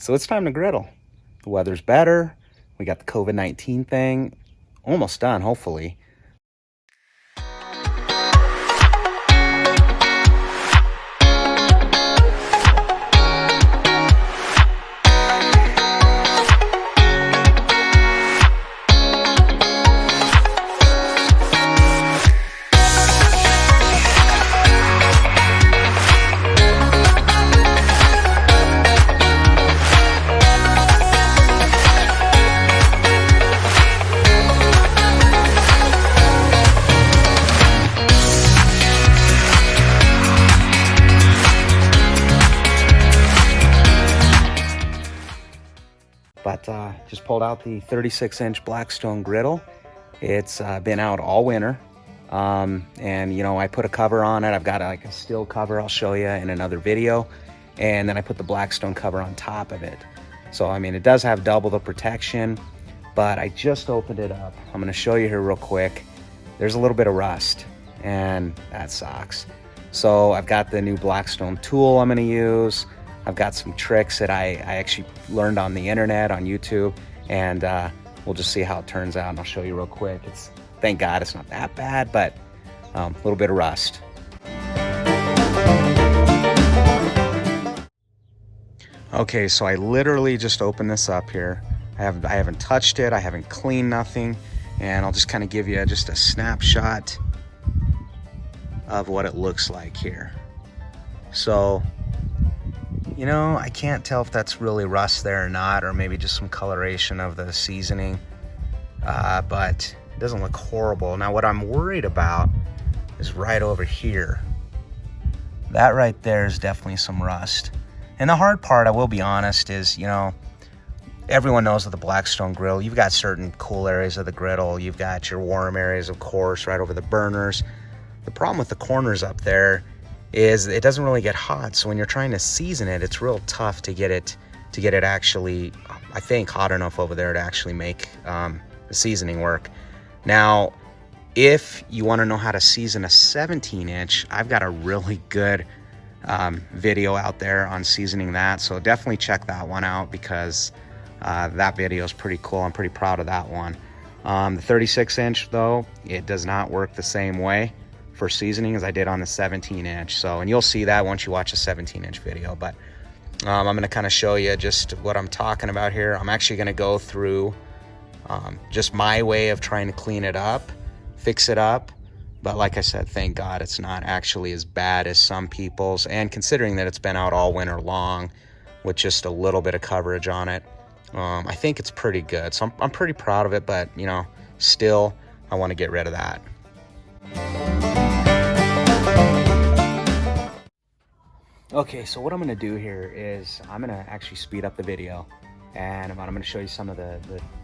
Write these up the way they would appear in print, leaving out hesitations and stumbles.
So it's time to griddle. The weather's better. We got the COVID-19 thing almost done, hopefully. But just pulled out the 36-inch Blackstone Griddle. It's been out all winter. And, you know, I put a cover on it. I've got like a steel cover I'll show you in another video. And then I put the Blackstone cover on top of it. So, I mean, it does have double the protection, but I just opened it up. I'm going to show you here real quick. There's a little bit of rust, and that sucks. So I've got the new Blackstone tool I'm going to use. I've got some tricks that I actually learned on the internet, on YouTube, and we'll just see how it turns out, and I'll show you real quick. Thank God it's not that bad, but a little bit of rust. Okay, so I literally just opened this up here. I haven't touched it, I haven't cleaned nothing, and I'll just kind of give you just a snapshot of what it looks like here. So, you know, I can't tell if that's really rust there or not, or maybe just some coloration of the seasoning, but it doesn't look horrible. Now, what I'm worried about is right over here. That right there is definitely some rust. And the hard part, I will be honest, is, you know, everyone knows with the Blackstone griddle, you've got certain cool areas of the griddle. You've got your warm areas, of course, right over the burners. The problem with the corners up there is it doesn't really get hot. So when you're trying to season it, it's real tough to get it actually, I think, hot enough over there to actually make the seasoning work. Now, if you want to know how to season a 17-inch, I've got a really good video out there on seasoning that. So definitely check that one out, because that video is pretty cool. I'm pretty proud of that one. The 36-inch, though, it does not work the same way for seasoning as I did on the 17-inch. So, and you'll see that once you watch a 17-inch video. But I'm going to kind of show you just what I'm talking about here. I'm actually going to go through just my way of trying to clean it up, fix it up. But like I said, thank God it's not actually as bad as some people's. And considering that it's been out all winter long with just a little bit of coverage on it, I think it's pretty good. So I'm pretty proud of it, but, you know, still, I want to get rid of that. Okay, so what I'm going to do here is I'm going to actually speed up the video, and I'm going to show you some of the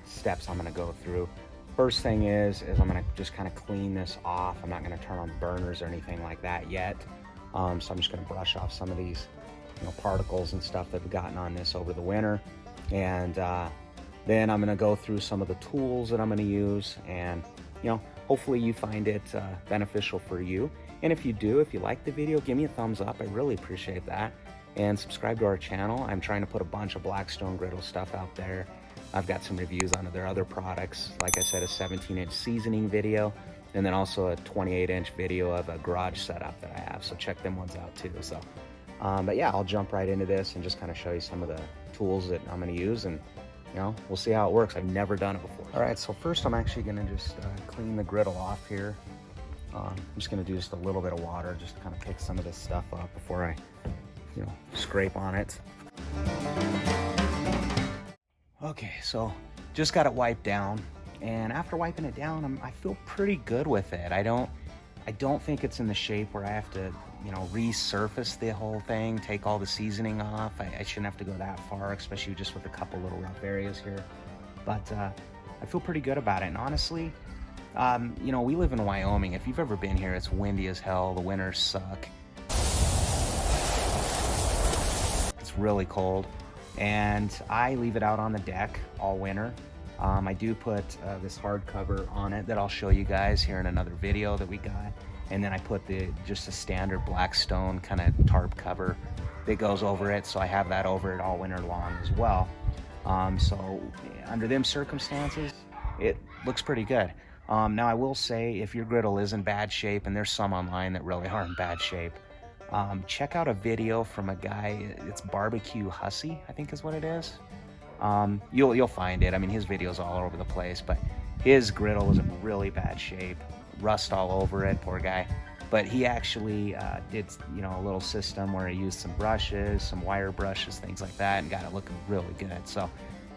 steps I'm going to go through. First thing is I'm going to just kind of clean this off. I'm not going to turn on the burners or anything like that yet. So I'm just going to brush off some of these, you know, particles and stuff that we've gotten on this over the winter. And then I'm going to go through some of the tools that I'm going to use, and, you know, hopefully you find it beneficial for you. And if you do, if you like the video, give me a thumbs up. I really appreciate that. And subscribe to our channel. I'm trying to put a bunch of Blackstone Griddle stuff out there. I've got some reviews on their other products. Like I said, a 17-inch seasoning video, and then also a 28-inch video of a garage setup that I have. So check them ones out too. So, but yeah, I'll jump right into this and just kind of show you some of the tools that I'm going to use, and, you know, we'll see how it works. I've never done it before. All right, so first I'm actually going to just clean the griddle off here. I'm just going to do just a little bit of water, just to kind of pick some of this stuff up before I, you know, scrape on it. Okay, so just got it wiped down, and after wiping it down, I feel pretty good with it. I don't think it's in the shape where I have to, you know, resurface the whole thing, take all the seasoning off. I shouldn't have to go that far, especially just with a couple little rough areas here. But I feel pretty good about it, and honestly, you know, we live in Wyoming. If you've ever been here, it's windy as hell. The winters suck. It's really cold, and I leave it out on the deck all winter. I do put this hard cover on it that I'll show you guys here in another video that we got, and then I put just a standard Blackstone kind of tarp cover that goes over it, so I have that over it all winter long as well. So under them circumstances, it looks pretty good. Now I will say, if your griddle is in bad shape, and there's some online that really are in bad shape, check out a video from a guy. It's Barbecue Hussy, I think is what it is. You'll find it. I mean, his video's all over the place, but his griddle was in really bad shape, rust all over it, poor guy. But he actually did, a little system where he used some brushes, some wire brushes, things like that, and got it looking really good. So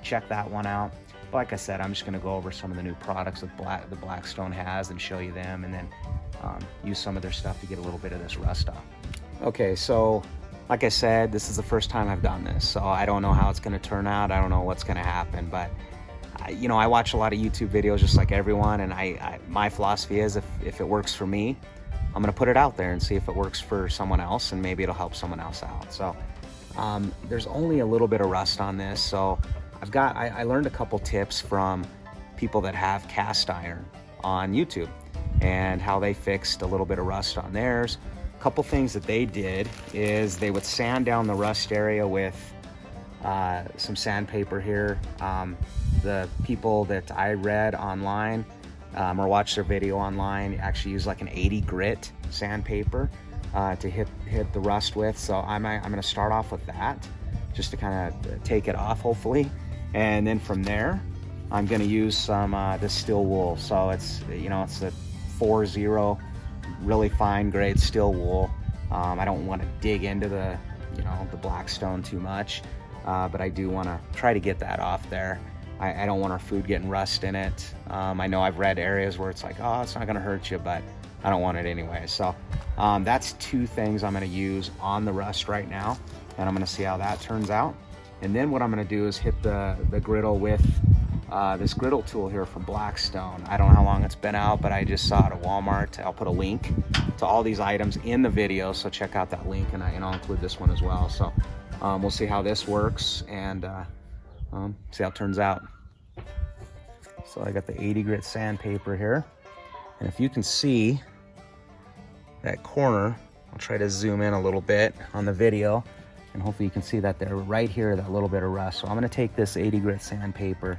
check that one out. But like I said, I'm just going to go over some of the new products that the Blackstone has and show you them, and then use some of their stuff to get a little bit of this rust off. Okay, so like I said, this is the first time I've done this, so I don't know how it's going to turn out. I don't know what's going to happen, but I watch a lot of YouTube videos just like everyone, and my philosophy is if it works for me, I'm going to put it out there and see if it works for someone else, and maybe it'll help someone else out. So there's only a little bit of rust on this, so I learned a couple tips from people that have cast iron on YouTube and how they fixed a little bit of rust on theirs. A couple things that they did is they would sand down the rust area with some sandpaper here. The people that I read online or watched their video online actually use like an 80 grit sandpaper to hit the rust with. So I'm gonna start off with that just to kind of take it off, hopefully. And then from there, I'm gonna use some this steel wool. So it's it's a 4-0 really fine grade steel wool. I don't want to dig into the Blackstone too much, but I do want to try to get that off there. I don't want our food getting rust in it. I know I've read areas where it's like, oh, it's not gonna hurt you, but I don't want it anyway. So that's two things I'm gonna use on the rust right now, and I'm gonna see how that turns out. And then what I'm gonna do is hit the griddle with this griddle tool here from Blackstone. I don't know how long it's been out, but I just saw it at Walmart. I'll put a link to all these items in the video, so check out that link, and I'll include this one as well. So we'll see how this works, and see how it turns out. So I got the 80 grit sandpaper here, and if you can see that corner, I'll try to zoom in a little bit on the video, and hopefully you can see that there right here, that little bit of rust. So I'm gonna take this 80 grit sandpaper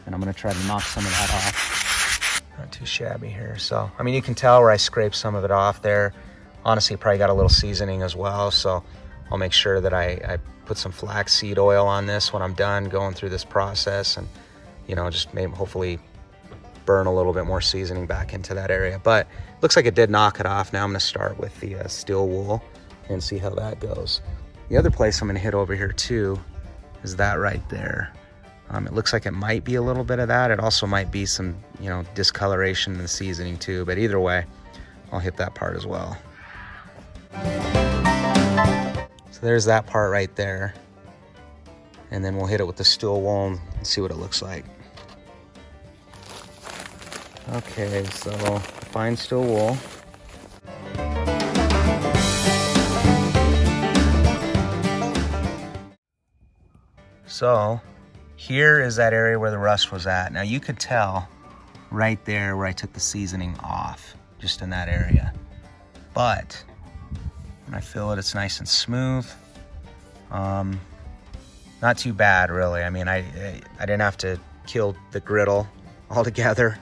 and I'm gonna try to knock some of that off. Not too shabby here. So, I mean, you can tell where I scraped some of it off there. Honestly, probably got a little seasoning as well. So I'll make sure that I put some flaxseed oil on this when I'm done going through this process, and just maybe hopefully burn a little bit more seasoning back into that area. But it looks like it did knock it off. Now I'm gonna start with the steel wool and see how that goes. The other place I'm gonna hit over here too is that right there. It looks like it might be a little bit of that. It also might be some, discoloration in the seasoning too, but either way, I'll hit that part as well. So there's that part right there. And then we'll hit it with the steel wool and see what it looks like. Okay, so fine steel wool. So here is that area where the rust was at. Now you could tell right there where I took the seasoning off, just in that area. But when I feel it, it's nice and smooth. Not too bad, really. I mean, I didn't have to kill the griddle altogether,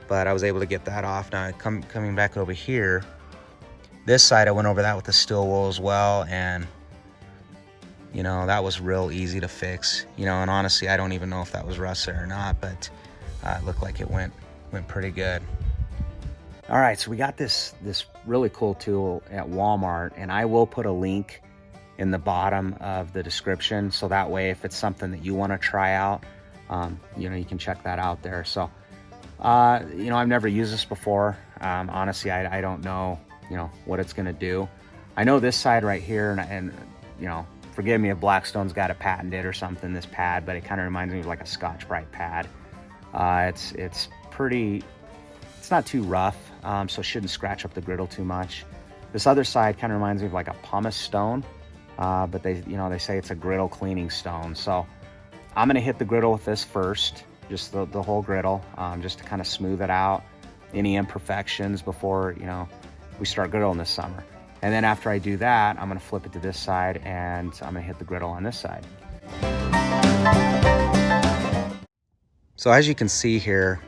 but I was able to get that off. Now coming back over here, this side I went over that with the steel wool as well, and that was real easy to fix. And honestly, I don't even know if that was rust there or not, but it looked like it went pretty good. All right, so we got this really cool tool at Walmart, and I will put a link in the bottom of the description, so that way if it's something that you want to try out, you can check that out there. So I've never used this before. Honestly, I don't know what it's going to do. I know this side right here, and forgive me if Blackstone's got it patented or something, this pad, but it kind of reminds me of like a Scotch-Brite pad. It's not too rough, so it shouldn't scratch up the griddle too much. This other side kind of reminds me of like a pumice stone, but they say it's a griddle cleaning stone. So I'm gonna hit the griddle with this first, just the whole griddle, just to kind of smooth it out, any imperfections before we start griddling this summer. And then after I do that, I'm gonna flip it to this side and I'm gonna hit the griddle on this side. So as you can see here,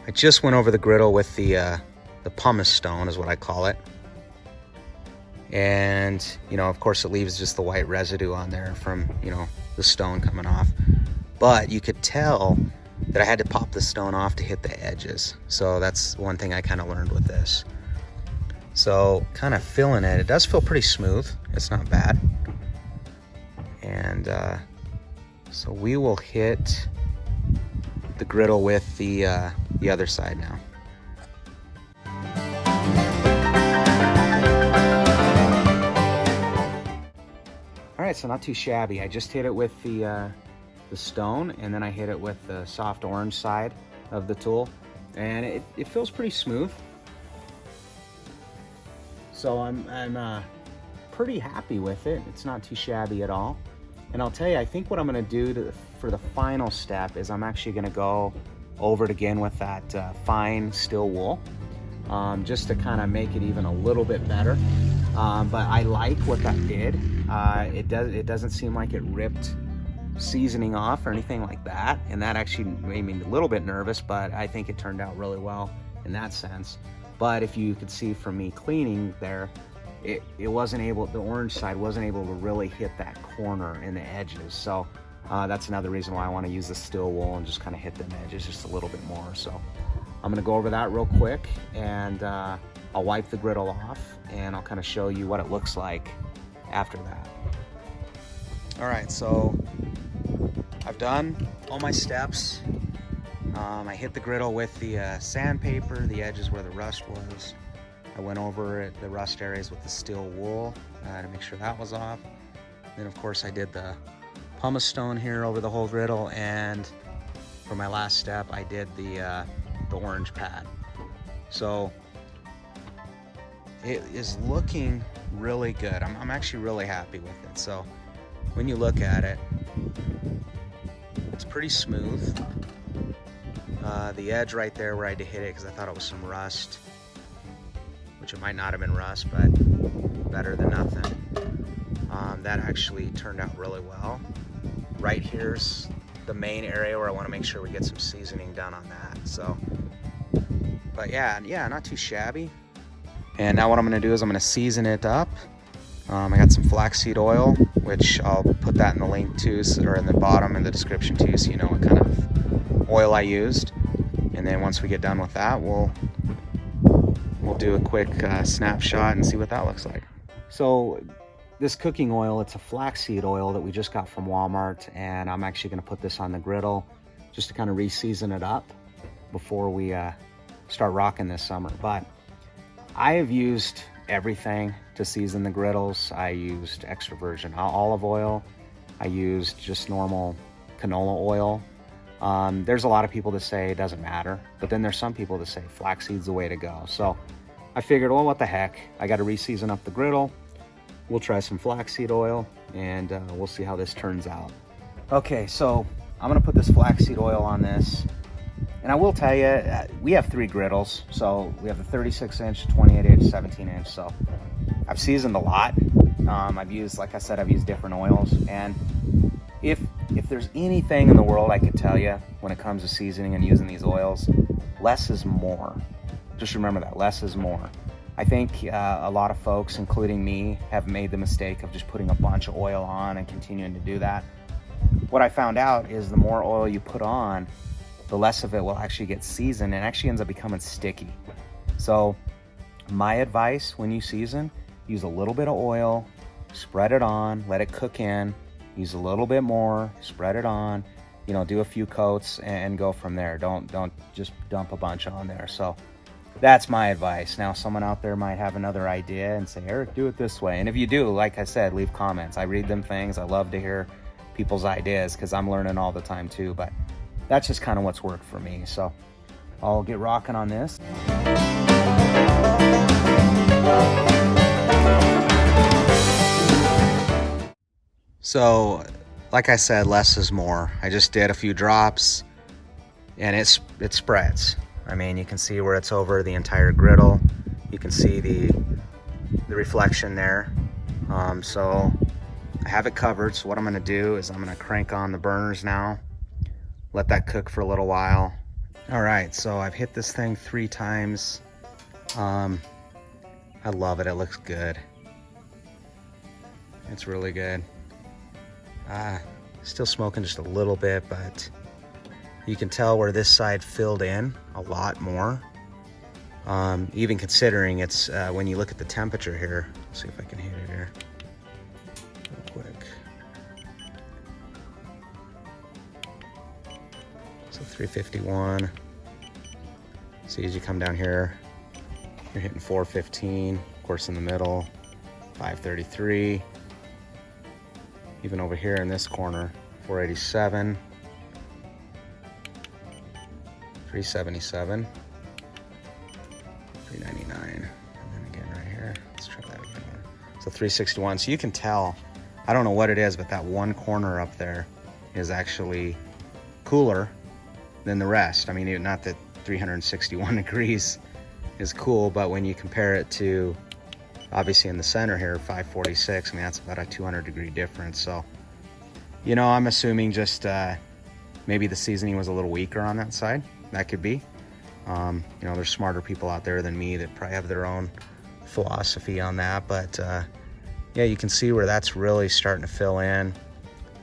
I just went over the griddle with the pumice stone is what I call it. And, you know, of course it leaves just the white residue on there from, you know, the stone coming off. But you could tell that I had to pop the stone off to hit the edges. So that's one thing I kind of learned with this. So kind of feeling it, it does feel pretty smooth. It's not bad. And so we will hit the griddle with the other side now. All right, so not too shabby. I just hit it with the stone, and then I hit it with the soft orange side of the tool, and it feels pretty smooth. So I'm pretty happy with it. It's not too shabby at all. And I'll tell you, I think what I'm gonna do for the final step is I'm actually gonna go over it again with that fine steel wool, just to kind of make it even a little bit better. But I like what that did. It doesn't seem like it ripped seasoning off or anything like that, and that actually made me a little bit nervous, but I think it turned out really well in that sense. But if you could see from me cleaning there, it wasn't able, the orange side wasn't able to really hit that corner in the edges. So that's another reason why I want to use the steel wool and just kind of hit the edges just a little bit more. So I'm going to go over that real quick, and I'll wipe the griddle off, and I'll kind of show you what it looks like after that. All right, so I've done all my steps. I hit the griddle with the sandpaper, the edges where the rust was. I went over the rust areas with the steel wool to make sure that was off. Then of course I did the pumice stone here over the whole griddle, and for my last step I did the orange pad. So it is looking really good. I'm actually really happy with it. So when you look at it, it's pretty smooth. The edge right there where I had to hit it because I thought it was some rust, which it might not have been rust, but better than nothing. That actually turned out really well. Right here's the main area where I want to make sure we get some seasoning done on that. So, but yeah, not too shabby. And now what I'm going to do is I'm going to season it up. I got some flaxseed oil, which I'll put that in the link to, or in the bottom in the description too, so you know what kind of oil I used. And then once we get done with that, we'll do a quick snapshot and see what that looks like. So this cooking oil, it's a flaxseed oil that we just got from Walmart, and I'm actually going to put this on the griddle just to kind of re-season it up before we start rocking this summer. But I have used everything to season the griddles. I used extra virgin olive oil. I used just normal canola oil. There's a lot of people that say it doesn't matter, but then there's some people that say flaxseed's the way to go. So I figured, well, what the heck? I got to re-season up the griddle. We'll try some flaxseed oil, and we'll see how this turns out. Okay, so I'm gonna put this flaxseed oil on this. And I will tell you, we have 3 griddles. So we have the 36 inch, 28 inch, 17 inch. So I've seasoned a lot. I've used, like I said, I've used different oils. And if there's anything in the world I could tell you when it comes to seasoning and using these oils, less is more. Just remember that, less is more. I think a lot of folks, including me, have made the mistake of just putting a bunch of oil on and continuing to do that. What I found out is the more oil you put on, the less of it will actually get seasoned and actually ends up becoming sticky. So my advice when you season, use a little bit of oil, spread it on, let it cook in, use a little bit more, spread it on, do a few coats and go from there. Don't just dump a bunch on there. So that's my advice. Now, someone out there might have another idea and say, Eric, do it this way. And if you do, like I said, leave comments. I read them things. I love to hear people's ideas because I'm learning all the time too. But that's just kind of what's worked for me. So I'll get rocking on this. So, like I said, less is more. I just did a few drops and it spreads. I mean, you can see where it's over the entire griddle. You can see the the reflection there. So I have it covered. So what I'm gonna do is I'm gonna crank on the burners now, let that cook for a little while. All right, so I've hit this thing 3 times. I love it, it looks good. It's really good. Still smoking just a little bit, but you can tell where this side filled in a lot more. Even considering it's, when you look at the temperature here, let's see if I can hit it here real quick. So 351. See, as you come down here, you're hitting 415, of course in the middle, 533. Even over here in this corner, 487, 377, 399, and then again right here, let's try that again. So 361, so you can tell, I don't know what it is, but that one corner up there is actually cooler than the rest. I mean, not that 361 degrees is cool, but when you compare it to, obviously in the center here, 546, I mean, that's about a 200 degree difference. So, you know, I'm assuming just maybe the seasoning was a little weaker on that side. That could be. You know, there's smarter people out there than me that probably have their own philosophy on that. But yeah, you can see where that's really starting to fill in.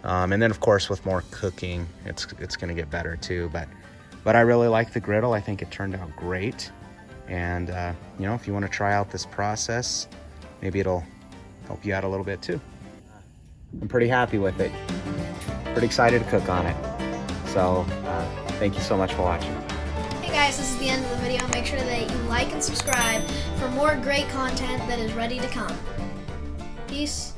And then of course with more cooking, it's gonna get better too. But I really like the griddle. I think it turned out great. And you know, if you want to try out this process, maybe it'll help you out a little bit too. I'm pretty happy with it. Pretty excited to cook on it. So thank you so much for watching. Hey guys, this is the end of the video. Make sure that you like and subscribe for more great content that is ready to come. Peace.